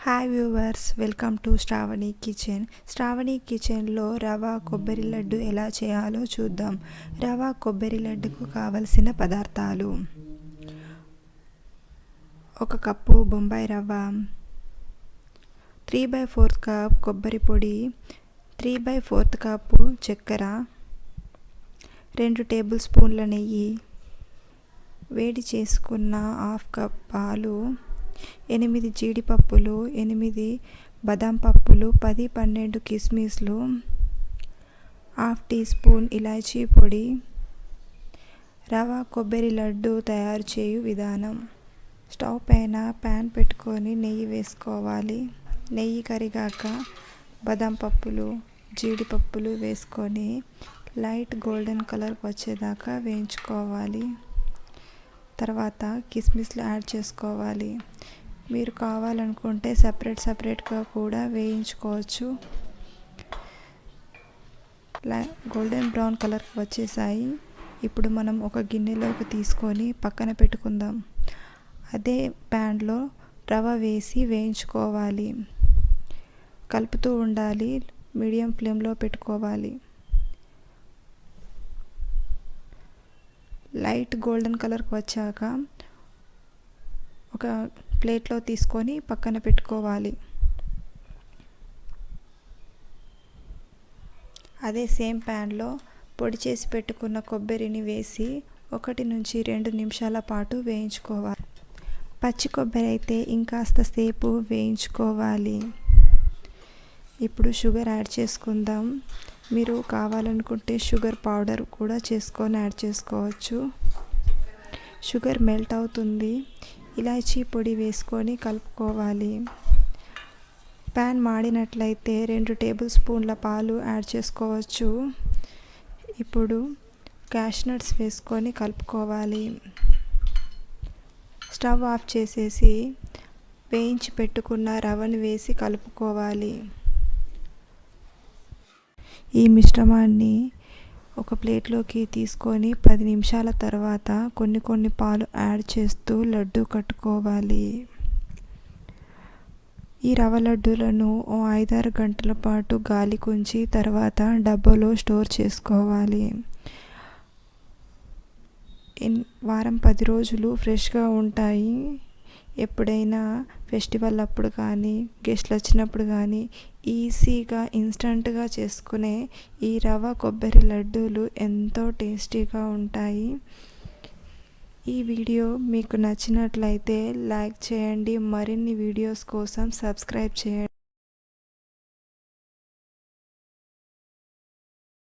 Hi viewers, welcome to Shravani kitchen. Shravani కిచెన్లో రవ కొబ్బరి లడ్డు ఎలా చేయాలో చూద్దాం. రవ కొబ్బరి లడ్డుకు కావలసిన పదార్థాలు: 1 కప్పు బొంబాయి రవ్వ, 3/4 కప్ కొబ్బరి పొడి, 3/4 కప్పు చక్కెర, 2 టేబుల్ స్పూన్ల నెయ్యి, వేడి చేసుకున్న 1/2 కప్ పాలు, 8 జీడిపప్పులు, 8 బాదం పప్పులు, 10-12 కిస్మిస్లు, 1/2 టీ స్పూన్ ఇలాచీ పొడి. రవ కొబ్బరి లడ్డు తయారు చేయు విధానం: స్టవ్ పైన ప్యాన్ పెట్టుకొని నెయ్యి వేసుకోవాలి. నెయ్యి కరిగాక బాదం పప్పులు, జీడిపప్పులు వేసుకొని లైట్ గోల్డెన్ కలర్ వచ్చేదాకా వేయించుకోవాలి. తర్వాత కిస్మిస్లు యాడ్ చేసుకోవాలి. మీరు కావాలనుకుంటే సపరేట్గా కూడా వేయించుకోవచ్చు. గోల్డెన్ బ్రౌన్ కలర్ వచ్చేసాయి. ఇప్పుడు మనం ఒక గిన్నెలోకి తీసుకొని పక్కన పెట్టుకుందాం. అదే ప్యాన్లో రవ వేసి వేయించుకోవాలి. కలుపుతూ ఉండాలి. మీడియం ఫ్లేమ్లో పెట్టుకోవాలి. లైట్ గోల్డెన్ కలర్కి వచ్చాక ఒక ప్లేట్లో తీసుకొని పక్కన పెట్టుకోవాలి. అదే సేమ్ ప్యాన్లో పొడి చేసి పెట్టుకున్న కొబ్బరిని వేసి 1 నుంచి 2 నిమిషాల పాటు వేయించుకోవాలి. పచ్చి కొబ్బరి అయితే ఇంకాస్త సేపు వేయించుకోవాలి. ఇప్పుడు షుగర్ యాడ్ చేసుకుందాం. మీరు కావాలనుకుంటే షుగర్ పౌడర్ కూడా యాడ్ చేసుకోవచ్చు. షుగర్ మెల్ట్ అవుతుంది. ఇలాచీ పొడి వేసుకొని కలుపుకోవాలి. ప్యాన్ మాడినట్లయితే 2 టేబుల్ స్పూన్ల పాలు యాడ్ చేసుకోవచ్చు. ఇప్పుడు క్యాష్నట్స్ వేసుకొని కలుపుకోవాలి. స్టవ్ ఆఫ్ చేసేసి వేయించి పెట్టుకున్న రవ్వను వేసి కలుపుకోవాలి. ఈ మిశ్రమాన్ని ఒక ప్లేట్లోకి తీసుకొని 10 నిమిషాల తర్వాత కొన్ని పాలు యాడ్ చేస్తూ లడ్డు కట్టుకోవాలి. ఈ రవ్వ లడ్డూలను 5-6 గంటల పాటు గాలికి ఉంచి తర్వాత డబ్బాలో స్టోర్ చేసుకోవాలి. వారం 10 రోజులు ఫ్రెష్గా ఉంటాయి. ఎప్పుడైనా ఫెస్టివల్ అప్పుడు కానీ, గెస్ట్లు వచ్చినప్పుడు కానీ ఈజీగా ఇన్స్టంట్గా చేసుకునే ఈ రవ కొబ్బరి లడ్డూలు ఎంతో టేస్టీగా ఉంటాయి. ఈ వీడియో మీకు నచ్చినట్లయితే లైక్ చేయండి. మరిన్ని వీడియోస్ కోసం సబ్స్క్రైబ్ చేయండి.